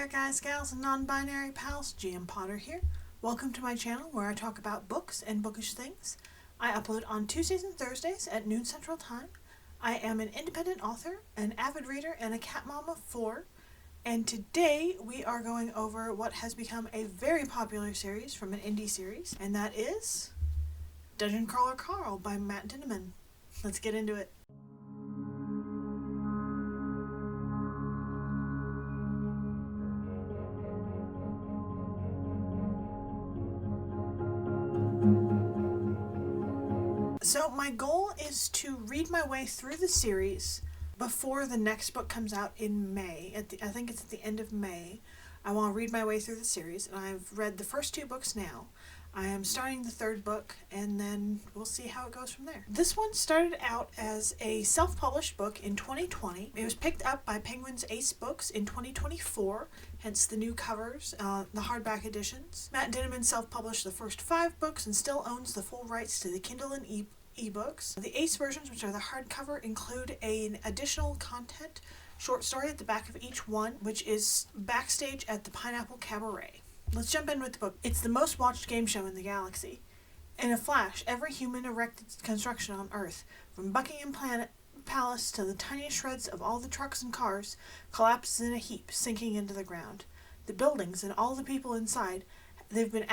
there, guys, gals, and non-binary pals. GM Potter here. Welcome to my channel where I talk about books and bookish things. I upload on Tuesdays and Thursdays at noon Central Time. I am an independent author, an avid reader, and a cat mom of 4. And today we are going over what has become a very popular series from an indie series, and that is Dungeon Crawler Carl by Matt Dinniman. Let's get into it. So my goal is to read my way through the series before the next book comes out in May. I think it's at the end of May. I want to read my way through the series, and I've read the first 2 books now. I am starting the 3rd book, and then we'll see how it goes from there. This one started out as a self-published book in 2020. It was picked up by Penguin's Ace Books in 2024, hence the new covers, the hardback editions. Matt Dinniman self-published the first 5 books and still owns the full rights to the Kindle and ebooks. The Ace versions, which are the hardcover, include an additional content short story at the back of each one, which is Backstage at the Pineapple Cabaret. Let's jump in with the book. It's the most watched game show in the galaxy. In a flash, every human erected construction on Earth, from Buckingham Palace to the tiniest shreds of all the trucks and cars, collapses in a heap, sinking into the ground. The buildings and all the people inside, they've been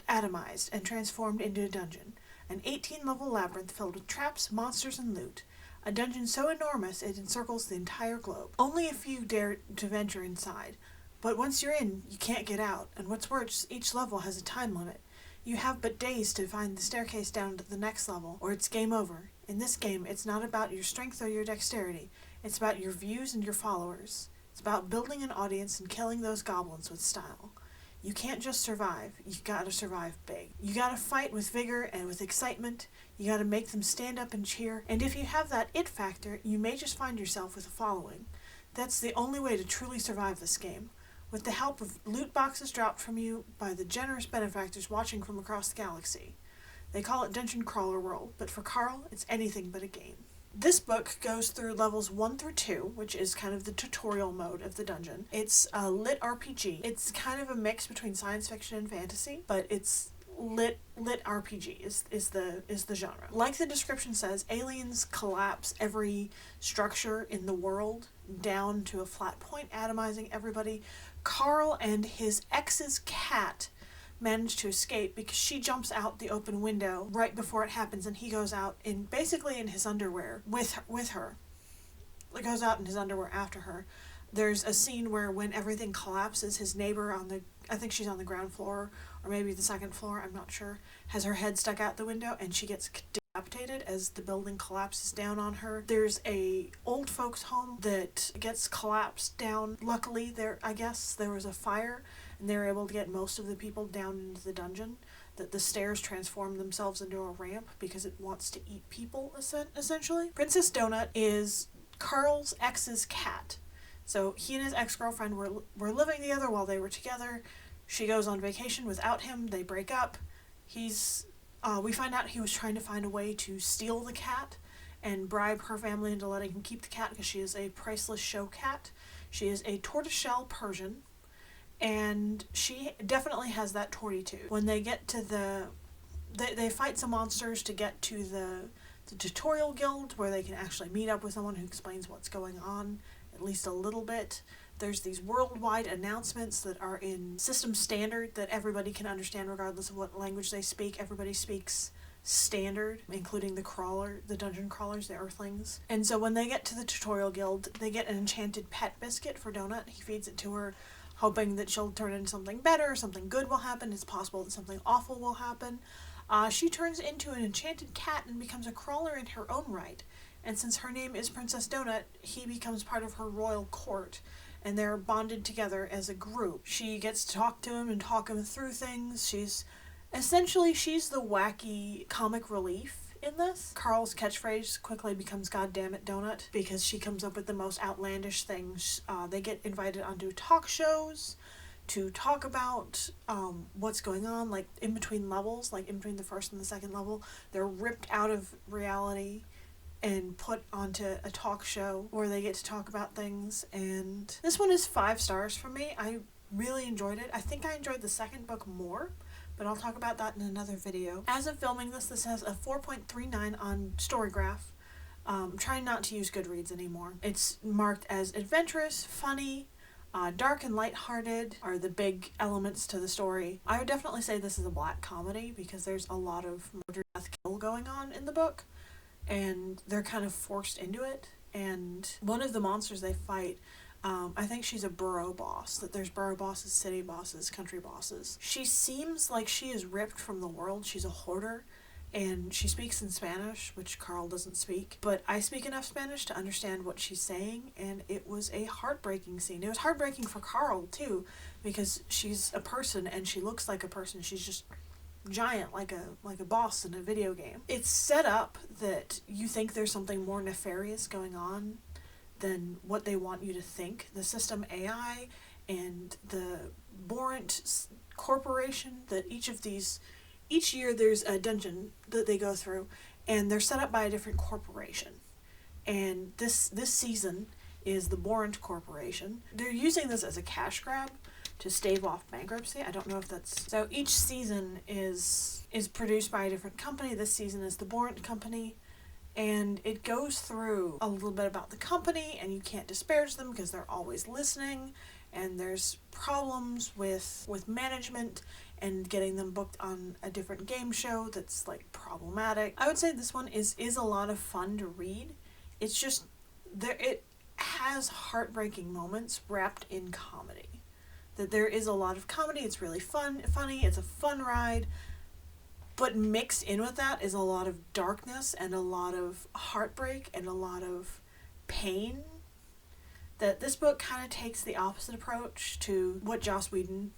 atomized and transformed into a dungeon. An 18-level labyrinth filled with traps, monsters, and loot. A dungeon so enormous it encircles the entire globe. Only a few dare to venture inside. But once you're in, you can't get out, and what's worse, each level has a time limit. You have but days to find the staircase down to the next level, or it's game over. In this game, it's not about your strength or your dexterity. It's about your views and your followers. It's about building an audience and killing those goblins with style. You can't just survive, you gotta survive big. You gotta fight with vigor and with excitement. You gotta make them stand up and cheer. And if you have that it factor, you may just find yourself with a following. That's the only way to truly survive this game. With the help of loot boxes dropped from you by the generous benefactors watching from across the galaxy. They call it Dungeon Crawler World, but for Carl, it's anything but a game. This book goes through levels 1 through 2, which is kind of the tutorial mode of the dungeon. It's a LitRPG. It's kind of a mix between science fiction and fantasy, but it's LitRPG is the genre. Like the description says, aliens collapse every structure in the world down to a flat point, atomizing everybody. Carl and his ex's cat manage to escape because she jumps out the open window right before it happens, and he goes out in his underwear with her. He goes out in his underwear after her. There's a scene where when everything collapses, his neighbor I think she's on the ground floor or maybe the 2nd floor, I'm not sure, has her head stuck out the window and she gets decapitated as the building collapses down on her. There's a old folks home that gets collapsed down. Luckily, I guess there was a fire and they were able to get most of the people down into the dungeon. That the stairs transform themselves into a ramp because it wants to eat people, essentially. Princess Donut is Carl's ex's cat. So he and his ex-girlfriend were living together while they were together. She goes on vacation without him. They break up. We find out he was trying to find a way to steal the cat and bribe her family into letting him keep the cat because she is a priceless show cat. She is a tortoiseshell Persian, and she definitely has that tortitude. When they get to they fight some monsters to get to the tutorial guild where they can actually meet up with someone who explains what's going on, at least a little bit. There's these worldwide announcements that are in system standard that everybody can understand regardless of what language they speak. Everybody speaks standard, including the dungeon crawlers, the earthlings. And so when they get to the tutorial guild, they get an enchanted pet biscuit for Donut. He feeds it to her, hoping that she'll turn into something better, something good will happen. It's possible that something awful will happen. She turns into an enchanted cat and becomes a crawler in her own right. And since her name is Princess Donut, he becomes part of her royal court, and they're bonded together as a group. She gets to talk to him and talk him through things. She's the wacky comic relief in this. Carl's catchphrase quickly becomes "God damn it, Donut," because she comes up with the most outlandish things. They get invited onto talk shows to talk about what's going on, like in between levels, like in between the 1st and the 2nd level. They're ripped out of reality and put onto a talk show where they get to talk about things. And this one is 5 stars for me. I really enjoyed it. I think I enjoyed the second book more, but I'll talk about that in another video. As of filming this has a 4.39 on Storygraph. I'm trying not to use Goodreads anymore. It's marked as adventurous, funny, dark and lighthearted are the big elements to the story. I would definitely say this is a black comedy because there's a lot of murder, death, kill going on in the book, and they're kind of forced into it. And one of the monsters they fight, I think she's a borough boss, that there's borough bosses, city bosses, country bosses. She seems like she is ripped from the world. She's a hoarder, and she speaks in Spanish, which Carl doesn't speak. But I speak enough Spanish to understand what she's saying, and it was a heartbreaking scene. It was heartbreaking for Carl, too, because she's a person, and she looks like a person. She's just giant, like a boss in a video game. It's set up that you think there's something more nefarious going on than what they want you to think. The system AI and the Borant Corporation, that each year there's a dungeon that they go through, and they're set up by a different corporation. And this season is the Borant Corporation. They're using this as a cash grab to stave off bankruptcy. I don't know if that's... So each season is produced by a different company. This season is the Borant Company. And it goes through a little bit about the company, and you can't disparage them because they're always listening, and there's problems with management and getting them booked on a different game show that's like problematic. I would say this one is a lot of fun to read. It's just it has heartbreaking moments wrapped in comedy. That there is a lot of comedy. It's really funny. It's a fun ride. But mixed in with that is a lot of darkness and a lot of heartbreak and a lot of pain. That this book kind of takes the opposite approach to what Joss Whedon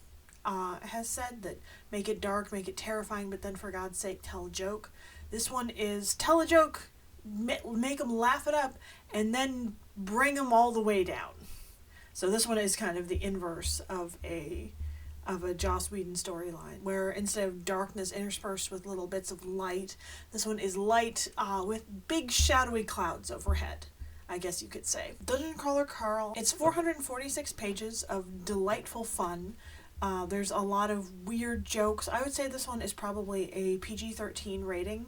has said, that make it dark, make it terrifying, but then for God's sake tell a joke. This one is tell a joke, make them laugh it up, and then bring them all the way down. So this one is kind of the inverse of a Joss Whedon storyline, where instead of darkness interspersed with little bits of light, this one is light with big shadowy clouds overhead, I guess you could say. Dungeon Crawler Carl. It's 446 pages of delightful fun. There's a lot of weird jokes. I would say this one is probably a PG-13 rating.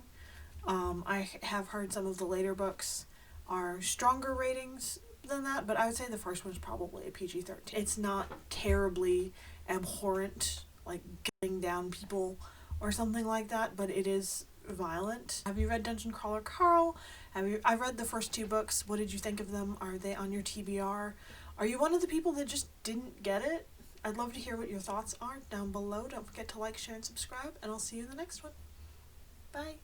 I have heard some of the later books are stronger ratings than that, but I would say the first one's probably a PG-13. It's not terribly abhorrent, like gutting down people or something like that, but it is violent. Have you read Dungeon Crawler Carl? I read the first 2 books. What did you think of them? Are they on your TBR? Are you one of the people that just didn't get it? I'd love to hear what your thoughts are down below. Don't forget to like, share, and subscribe, and I'll see you in the next one. Bye.